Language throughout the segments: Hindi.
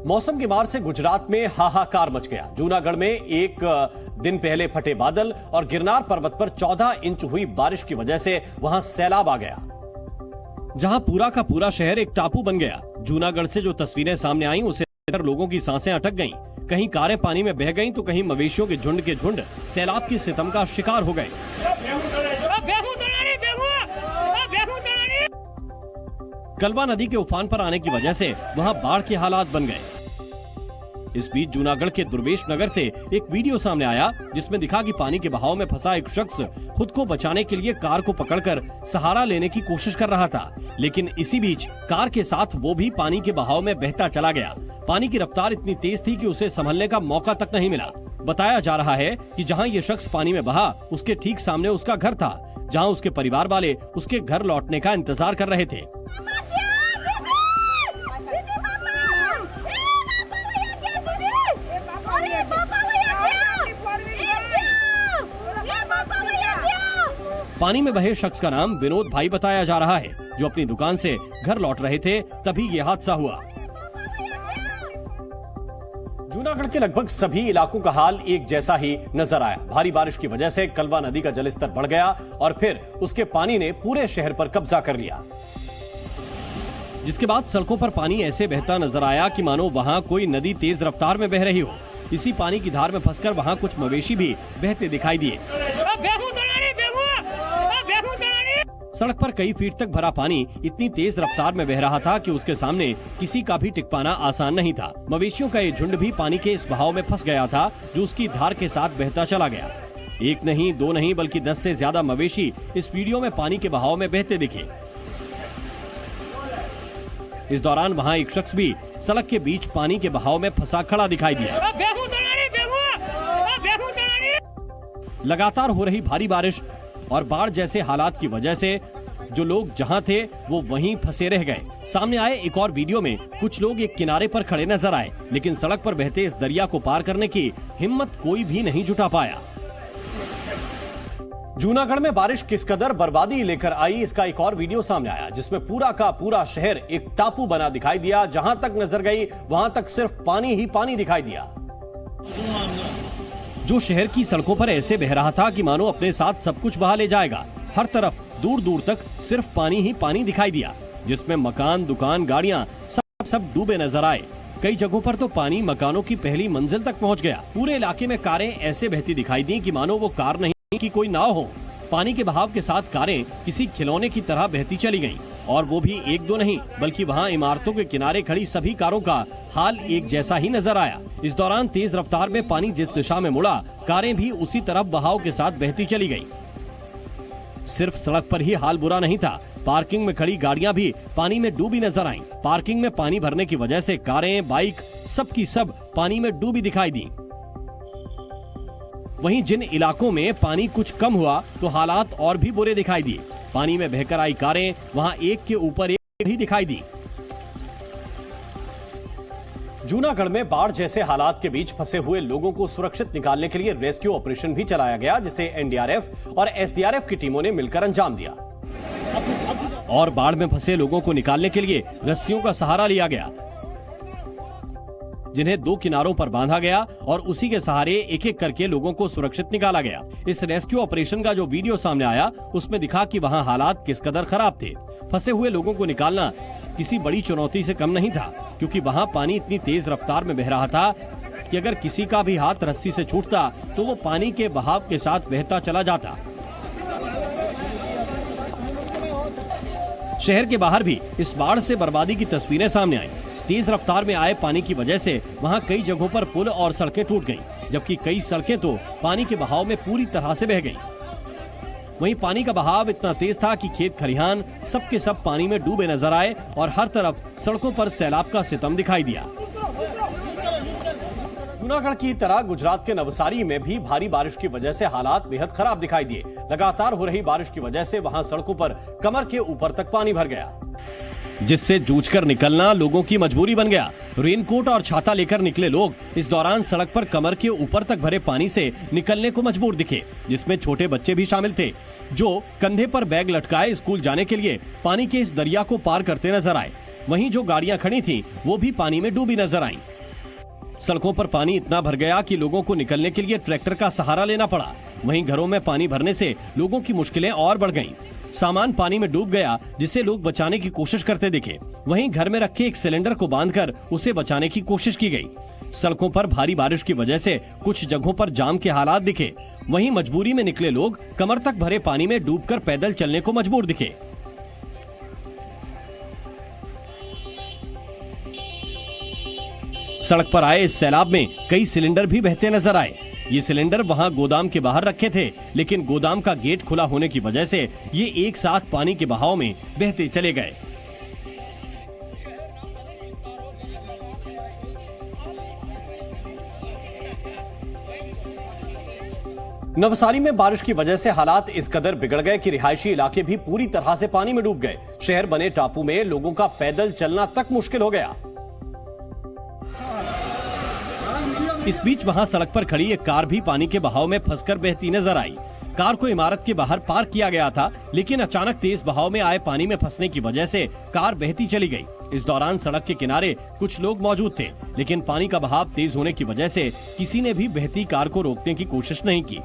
मौसम की मार से गुजरात में हाहाकार मच गया। जूनागढ़ में एक दिन पहले फटे बादल और गिरनार पर्वत पर 14 इंच हुई बारिश की वजह से वहां सैलाब आ गया, जहां पूरा का पूरा शहर एक टापू बन गया। जूनागढ़ से जो तस्वीरें सामने आईं उसे देखकर लोगों की सांसें अटक गईं। कहीं कारें पानी में बह गईं तो कहीं मवेशियों के झुंड सैलाब की सितम का शिकार हो गए। कलवा नदी के उफान पर आने की वजह से वहां बाढ़ के हालात बन गए। इस बीच जूनागढ़ के दुर्वेश नगर से एक वीडियो सामने आया जिसमें दिखा कि पानी के बहाव में फंसा एक शख्स खुद को बचाने के लिए कार को पकड़कर सहारा लेने की कोशिश कर रहा था, लेकिन इसी बीच कार के साथ वो भी पानी के बहाव में बहता चला गया। पानी की रफ्तार इतनी तेज थी कि उसे संभलने का मौका तक नहीं मिला। बताया जा रहा है कि जहां ये शख्स पानी में बहा उसके ठीक सामने उसका घर था, जहां उसके परिवार वाले उसके घर लौटने का इंतजार कर रहे थे। पानी में बहे शख्स का नाम विनोद भाई बताया जा रहा है, जो अपनी दुकान से घर लौट रहे थे, तभी ये हादसा हुआ। जूनागढ़ के लगभग सभी इलाकों का हाल एक जैसा ही नजर आया। भारी बारिश की वजह से कलवा नदी का जलस्तर बढ़ गया और फिर उसके पानी ने पूरे शहर पर कब्जा कर लिया, जिसके बाद सड़कों पर पानी ऐसे बहता नजर आया कि मानो वहां कोई नदी तेज रफ्तार में बह रही हो। इसी पानी की धार में फंसकर वहां कुछ मवेशी भी बहते दिखाई दिए। सड़क पर कई फीट तक भरा पानी इतनी तेज रफ्तार में बह रहा था कि उसके सामने किसी का भी टिक पाना आसान नहीं था। मवेशियों का ये झुंड भी पानी के इस बहाव में फंस गया था, जो उसकी धार के साथ बहता चला गया। एक नहीं, दो नहीं, बल्कि 10 से ज्यादा मवेशी इस वीडियो में पानी के बहाव में बहते दिखे। इस दौरान वहां एक शख्स भी सड़क के बीच पानी के बहाव में फंसा खड़ा दिखाई दिया। लगातार हो रही भारी बारिश और बाढ़ जैसे हालात की वजह से जो लोग जहां थे वो वहीं फंसे रह गए। सामने आए एक और वीडियो में कुछ लोग एक किनारे पर खड़े नजर आए, लेकिन सड़क पर बहते इस दरिया को पार करने की हिम्मत कोई भी नहीं जुटा पाया। जूनागढ़ में बारिश किस कदर बर्बादी लेकर आई, इसका एक और वीडियो सामने आया, जिसमें पूरा का पूरा शहर एक टापू बना दिखाई दिया। जहां तक नजर गई वहां तक सिर्फ पानी ही पानी दिखाई दिया। जो शहर की सड़कों पर ऐसे बह रहा था कि मानो अपने साथ सब कुछ बहा ले जाएगा। हर तरफ दूर दूर तक सिर्फ पानी ही पानी दिखाई दिया, जिसमें मकान, दुकान, गाड़ियां सब डूबे नजर आए। कई जगहों पर तो पानी मकानों की पहली मंजिल तक पहुंच गया। पूरे इलाके में कारें ऐसे बहती दिखाई दी कि मानो वो कार नहीं कि कोई नाव हो। पानी के बहाव के साथ कारें किसी खिलौने की तरह बहती चली गईं, और वो भी एक दो नहीं, बल्कि वहां इमारतों के किनारे खड़ी सभी कारों का हाल एक जैसा ही नजर आया। इस दौरान तेज रफ्तार में पानी जिस दिशा में मुड़ा, कारें भी उसी तरफ बहाव के साथ बहती चली गईं। सिर्फ सड़क पर ही हाल बुरा नहीं था, पार्किंग में खड़ी गाड़ियां भी पानी में डूबी नजर आईं। पार्किंग में पानी भरने की वजह से कारें, बाइक सब की सब पानी में डूबी दिखाई दी। वहीं जिन इलाकों में पानी कुछ कम हुआ तो हालात और भी बुरे दिखाई दिए। पानी में बहकर आई कारें वहां एक के ऊपर एक भी दिखाई दी। जूनागढ़ में बाढ़ जैसे हालात के बीच फंसे हुए लोगों को सुरक्षित निकालने के लिए रेस्क्यू ऑपरेशन भी चलाया गया, जिसे एनडीआरएफ और एसडीआरएफ की टीमों ने मिलकर अंजाम दिया। और बाढ़ में फंसे लोगों को निकालने के लिए रस्सियों का सहारा लिया गया, जिन्हें 2 किनारों पर बांधा गया और उसी के सहारे एक एक करके लोगों को सुरक्षित निकाला गया। इस रेस्क्यू ऑपरेशन का जो वीडियो सामने आया उसमें दिखा कि वहां हालात किस कदर खराब थे। फंसे हुए लोगों को निकालना किसी बड़ी चुनौती से कम नहीं था, क्योंकि वहां पानी इतनी तेज रफ्तार में बह रहा था कि अगर किसी का भी हाथ रस्सी से छूटता तो वो पानी के बहाव के साथ बहता चला जाता। शहर के बाहर भी इस बाढ़ से बर्बादी की तस्वीरें सामने आई। तेज रफ्तार में आए पानी की वजह से वहां कई जगहों पर पुल और सड़कें टूट गईं, जबकि कई सड़कें तो पानी के बहाव में पूरी तरह से बह गईं। वहीं पानी का बहाव इतना तेज था कि खेत खलिहान सब के सब पानी में डूबे नजर आए और हर तरफ सड़कों पर सैलाब का सितम दिखाई दिया। जूनागढ़ की तरह गुजरात के नवसारी में भी भारी बारिश की वजह से हालात बेहद खराब दिखाई दिए। लगातार हो रही बारिश की वजह से वहां सड़कों पर कमर के ऊपर तक पानी भर गया, जिससे जूझकर निकलना लोगों की मजबूरी बन गया। रेनकोट और छाता लेकर निकले लोग इस दौरान सड़क पर कमर के ऊपर तक भरे पानी से निकलने को मजबूर दिखे, जिसमें छोटे बच्चे भी शामिल थे, जो कंधे पर बैग लटकाए स्कूल जाने के लिए पानी के इस दरिया को पार करते नजर आए। वहीं जो गाड़ियां खड़ी थीं, वो भी पानी में डूबी नजर आईं। सड़कों पर पानी इतना भर गया कि लोगों को निकलने के लिए ट्रैक्टर का सहारा लेना पड़ा। वहीं घरों में पानी भरने से लोगों की मुश्किलें और बढ़ गईं। सामान पानी में डूब गया, जिसे लोग बचाने की कोशिश करते दिखे। वहीं घर में रखे एक सिलेंडर को बांधकर उसे बचाने की कोशिश की गई। सड़कों पर भारी बारिश की वजह से कुछ जगहों पर जाम के हालात दिखे। वहीं मजबूरी में निकले लोग कमर तक भरे पानी में डूबकर पैदल चलने को मजबूर दिखे। सड़क पर आए इस सैलाब में कई सिलेंडर भी बहते नजर आए। ये सिलेंडर वहां गोदाम के बाहर रखे थे, लेकिन गोदाम का गेट खुला होने की वजह से ये एक साथ पानी के बहाव में बहते चले गए। नवसारी में बारिश की वजह से हालात इस कदर बिगड़ गए कि रिहायशी इलाके भी पूरी तरह से पानी में डूब गए। शहर बने टापू में लोगों का पैदल चलना तक मुश्किल हो गया। इस बीच वहां सड़क पर खड़ी एक कार भी पानी के बहाव में फंसकर बहती नजर आई। कार को इमारत के बाहर पार्क किया गया था, लेकिन अचानक तेज बहाव में आए पानी में फंसने की वजह से कार बहती चली गई। इस दौरान सड़क के किनारे कुछ लोग मौजूद थे, लेकिन पानी का बहाव तेज होने की वजह से किसी ने भी बहती कार को रोकने की कोशिश नहीं की।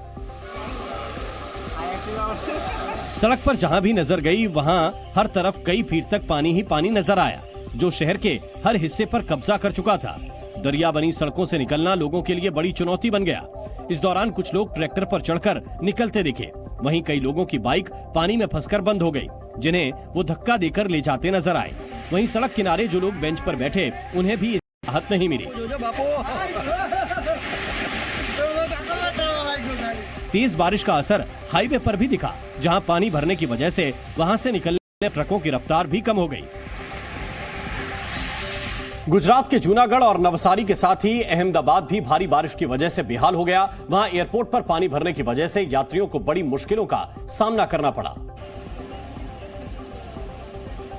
सड़क पर जहां भी नजर गई, वहां हर तरफ कई फीट तक पानी ही पानी नजर आया, जो शहर के हर हिस्से पर कब्जा कर चुका था। दरिया बनी सड़कों से निकलना लोगों के लिए बड़ी चुनौती बन गया। इस दौरान कुछ लोग ट्रैक्टर पर चढ़कर निकलते दिखे। वहीं कई लोगों की बाइक पानी में फंसकर बंद हो गई, जिन्हें वो धक्का देकर ले जाते नजर आए। वहीं सड़क किनारे जो लोग बेंच पर बैठे, उन्हें भी राहत नहीं मिली। तेज बारिश का असर हाईवे पर भी दिखा, जहां पानी भरने की वजह से वहां से निकलने ट्रकों की रफ्तार भी कम हो गई। गुजरात के जूनागढ़ और नवसारी के साथ ही अहमदाबाद भी भारी बारिश की वजह से बेहाल हो गया। वहां एयरपोर्ट पर पानी भरने की वजह से यात्रियों को बड़ी मुश्किलों का सामना करना पड़ा,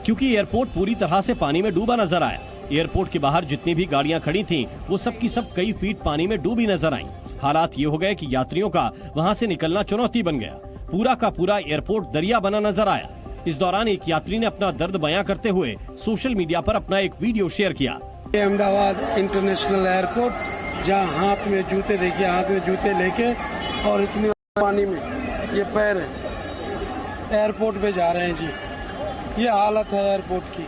क्योंकि एयरपोर्ट पूरी तरह से पानी में डूबा नजर आया। एयरपोर्ट के बाहर जितनी भी गाड़ियां खड़ी थीं, वो सब की सब कई फीट पानी में डूबी नजर आईं। हालात ये हो गए कि यात्रियों का वहां से निकलना चुनौती बन गया। पूरा का पूरा एयरपोर्ट दरिया बना नजर आया। इस दौरान एक यात्री ने अपना दर्द बयां करते हुए सोशल मीडिया पर अपना एक वीडियो शेयर किया। अहमदाबाद इंटरनेशनल एयरपोर्ट, जहां हाथ में जूते, देखिए हाथ में जूते लेके और इतनी पानी में ये पैर है, एयरपोर्ट पे जा रहे हैं जी। ये हालत है एयरपोर्ट की।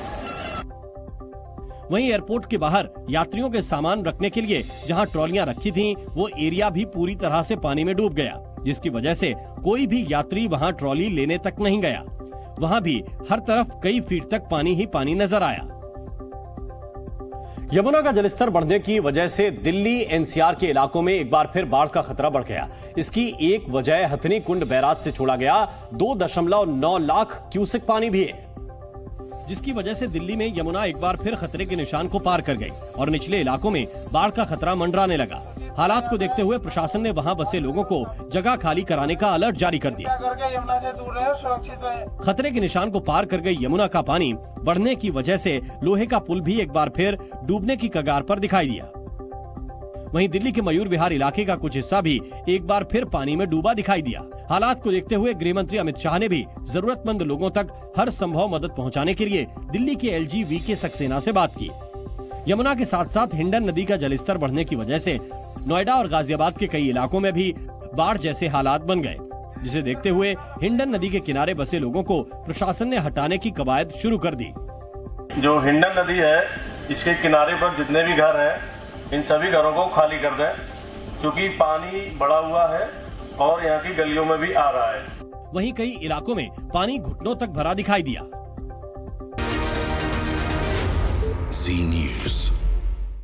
वहीं एयरपोर्ट के बाहर यात्रियों के सामान रखने के लिए जहां ट्रॉलियां रखी थीं, वो एरिया भी पूरी तरह से पानी में डूब गया, जिसकी वजह से कोई भी यात्री वहां ट्रॉली लेने तक नहीं गया। वहां भी हर तरफ कई फीट तक पानी ही पानी नजर आया। यमुना का जलस्तर बढ़ने की वजह से दिल्ली एनसीआर के इलाकों में एक बार फिर बाढ़ का खतरा बढ़ गया। इसकी एक वजह हथनी कुंड बैराज से छोड़ा गया 2.9 लाख क्यूसेक पानी भी है, जिसकी वजह से दिल्ली में यमुना एक बार फिर खतरे के निशान को पार कर गई और निचले इलाकों में बाढ़ का खतरा मंडराने लगा। हालात को देखते हुए प्रशासन ने वहां बसे लोगों को जगह खाली कराने का अलर्ट जारी कर दिया। यमुना से दूर रहे, सुरक्षित रहे। खतरे के निशान को पार कर गई यमुना का पानी बढ़ने की वजह से लोहे का पुल भी एक बार फिर डूबने की कगार पर दिखाई दिया। वहीं दिल्ली के मयूर विहार इलाके का कुछ हिस्सा भी एक बार फिर पानी में डूबा दिखाई दिया। हालात को देखते हुए गृह मंत्री अमित शाह ने भी जरूरतमंद लोगों तक हर संभव मदद पहुंचाने के लिए दिल्ली के एलजी वीके सक्सेना से बात की। यमुना के साथ साथ हिंडन नदी का जलस्तर बढ़ने की वजह से नोएडा और गाजियाबाद के कई इलाकों में भी बाढ़ जैसे हालात बन गए, जिसे देखते हुए हिंडन नदी के किनारे बसे लोगों को प्रशासन ने हटाने की कवायद शुरू कर दी। जो हिंडन नदी है, इसके किनारे पर जितने भी घर हैं, इन सभी घरों को खाली कर दें, क्योंकि पानी बढ़ा हुआ है और यहाँ की गलियों में भी आ रहा है। वहीं कई इलाकों में पानी घुटनों तक भरा दिखाई दिया। Zee News.